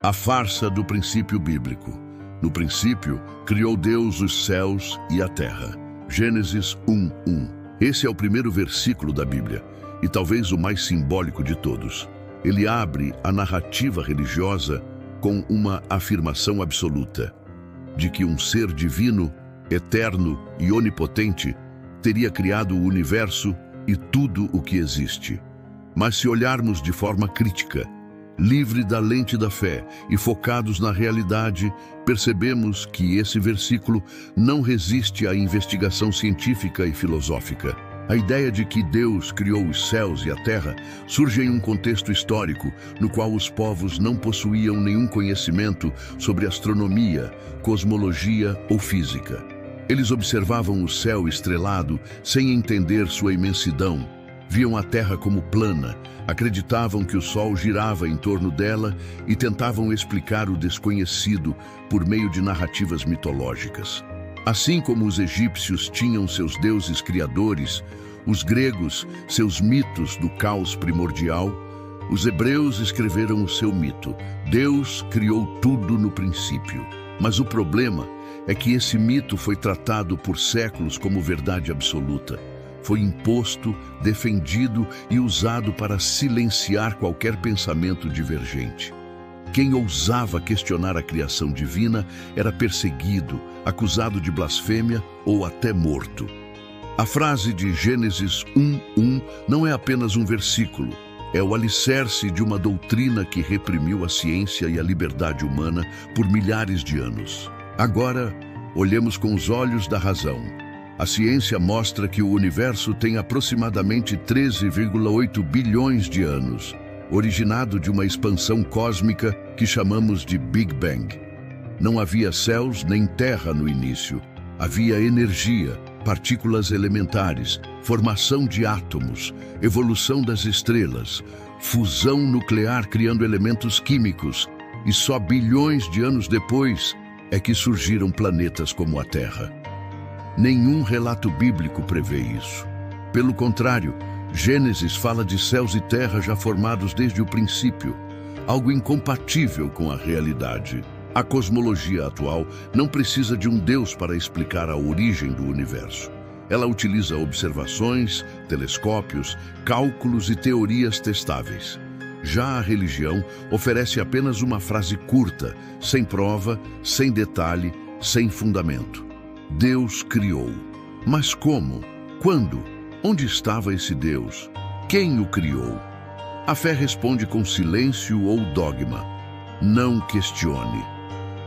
A farsa do princípio bíblico. No princípio, criou Deus os céus e a terra. Gênesis 1:1. Esse é o primeiro versículo da Bíblia, e talvez o mais simbólico de todos. Ele abre a narrativa religiosa com uma afirmação absoluta, de que um ser divino, eterno e onipotente teria criado o universo e tudo o que existe. Mas se olharmos de forma crítica, livre da lente da fé e focados na realidade, percebemos que esse versículo não resiste à investigação científica e filosófica. A ideia de que Deus criou os céus e a terra surge em um contexto histórico no qual os povos não possuíam nenhum conhecimento sobre astronomia, cosmologia ou física. Eles observavam o céu estrelado sem entender sua imensidão. Viam a terra como plana, acreditavam que o sol girava em torno dela e tentavam explicar o desconhecido por meio de narrativas mitológicas. Assim como os egípcios tinham seus deuses criadores, os gregos seus mitos do caos primordial, os hebreus escreveram o seu mito. Deus criou tudo no princípio. Mas o problema é que esse mito foi tratado por séculos como verdade absoluta. Foi imposto, defendido e usado para silenciar qualquer pensamento divergente. Quem ousava questionar a criação divina era perseguido, acusado de blasfêmia ou até morto. A frase de Gênesis 1:1 não é apenas um versículo, é o alicerce de uma doutrina que reprimiu a ciência e a liberdade humana por milhares de anos. Agora, olhemos com os olhos da razão. A ciência mostra que o universo tem aproximadamente 13,8 bilhões de anos, originado de uma expansão cósmica que chamamos de Big Bang. Não havia céus nem terra no início. Havia energia, partículas elementares, formação de átomos, evolução das estrelas, fusão nuclear criando elementos químicos, e só bilhões de anos depois é que surgiram planetas como a Terra. Nenhum relato bíblico prevê isso. Pelo contrário, Gênesis fala de céus e terra já formados desde o princípio, algo incompatível com a realidade. A cosmologia atual não precisa de um Deus para explicar a origem do universo. Ela utiliza observações, telescópios, cálculos e teorias testáveis. Já a religião oferece apenas uma frase curta, sem prova, sem detalhe, sem fundamento. Deus criou. Mas como? Quando? Onde estava esse Deus? Quem o criou? A fé responde com silêncio ou dogma. Não questione.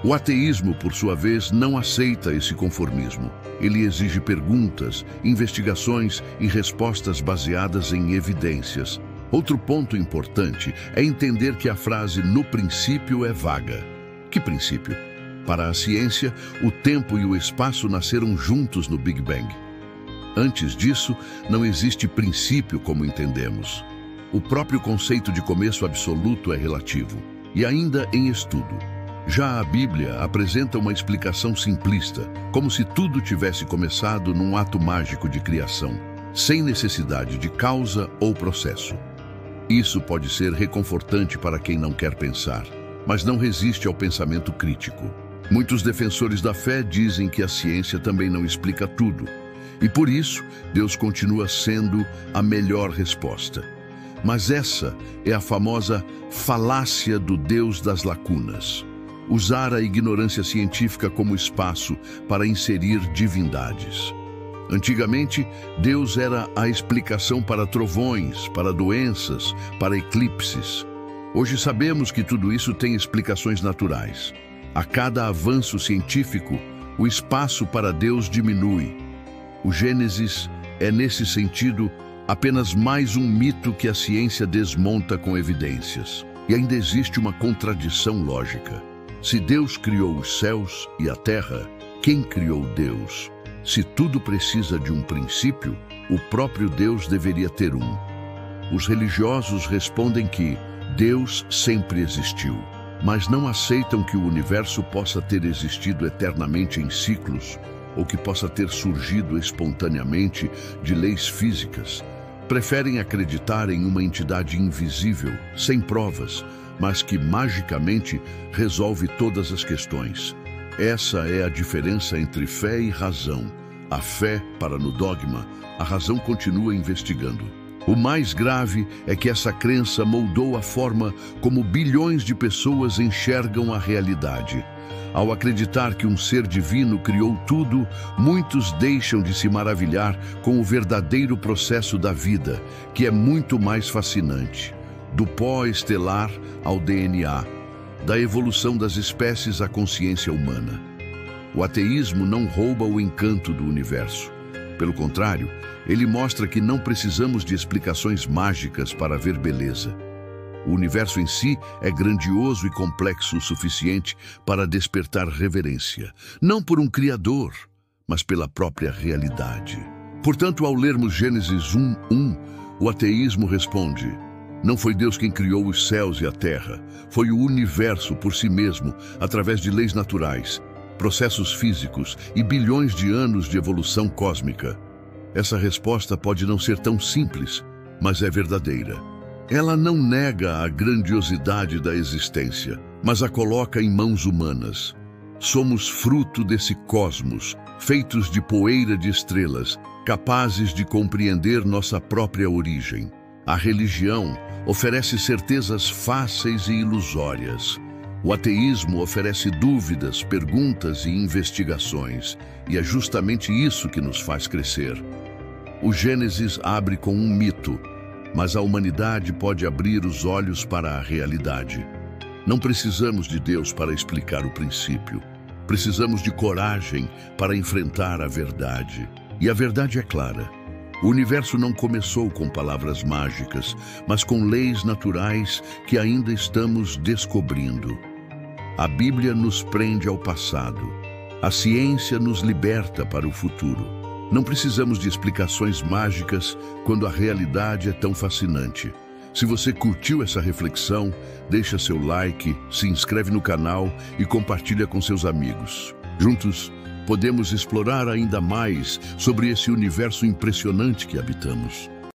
O ateísmo, por sua vez, não aceita esse conformismo. Ele exige perguntas, investigações e respostas baseadas em evidências. Outro ponto importante é entender que a frase "no princípio" é vaga. Que princípio? Para a ciência, o tempo e o espaço nasceram juntos no Big Bang. Antes disso, não existe princípio como entendemos. O próprio conceito de começo absoluto é relativo, e ainda em estudo. Já a Bíblia apresenta uma explicação simplista, como se tudo tivesse começado num ato mágico de criação, sem necessidade de causa ou processo. Isso pode ser reconfortante para quem não quer pensar, mas não resiste ao pensamento crítico. Muitos defensores da fé dizem que a ciência também não explica tudo, e por isso Deus continua sendo a melhor resposta. Mas essa é a famosa falácia do Deus das lacunas. Usar a ignorância científica como espaço para inserir divindades. Antigamente, Deus era a explicação para trovões, para doenças, para eclipses. Hoje sabemos que tudo isso tem explicações naturais. A cada avanço científico, o espaço para Deus diminui. O Gênesis é, nesse sentido, apenas mais um mito que a ciência desmonta com evidências. E ainda existe uma contradição lógica. Se Deus criou os céus e a terra, quem criou Deus? Se tudo precisa de um princípio, o próprio Deus deveria ter um. Os religiosos respondem que Deus sempre existiu, mas não aceitam que o universo possa ter existido eternamente em ciclos, ou que possa ter surgido espontaneamente de leis físicas. Preferem acreditar em uma entidade invisível, sem provas, mas que magicamente resolve todas as questões. Essa é a diferença entre fé e razão. A fé para no dogma, a razão continua investigando. O mais grave é que essa crença moldou a forma como bilhões de pessoas enxergam a realidade. Ao acreditar que um ser divino criou tudo, muitos deixam de se maravilhar com o verdadeiro processo da vida, que é muito mais fascinante. Do pó estelar ao DNA, da evolução das espécies à consciência humana. O ateísmo não rouba o encanto do universo. Pelo contrário, ele mostra que não precisamos de explicações mágicas para ver beleza. O universo em si é grandioso e complexo o suficiente para despertar reverência, não por um criador, mas pela própria realidade. Portanto, ao lermos Gênesis 1:1, o ateísmo responde: não foi Deus quem criou os céus e a terra, foi o universo por si mesmo, através de leis naturais, processos físicos e bilhões de anos de evolução cósmica. Essa resposta pode não ser tão simples, mas é verdadeira. Ela não nega a grandiosidade da existência, mas a coloca em mãos humanas. Somos fruto desse cosmos, feitos de poeira de estrelas, capazes de compreender nossa própria origem. A religião oferece certezas fáceis e ilusórias. O ateísmo oferece dúvidas, perguntas e investigações, e é justamente isso que nos faz crescer. O Gênesis abre com um mito, mas a humanidade pode abrir os olhos para a realidade. Não precisamos de Deus para explicar o princípio. Precisamos de coragem para enfrentar a verdade. E a verdade é clara. O universo não começou com palavras mágicas, mas com leis naturais que ainda estamos descobrindo. A Bíblia nos prende ao passado. A ciência nos liberta para o futuro. Não precisamos de explicações mágicas quando a realidade é tão fascinante. Se você curtiu essa reflexão, deixa seu like, se inscreve no canal e compartilha com seus amigos. Juntos, podemos explorar ainda mais sobre esse universo impressionante que habitamos.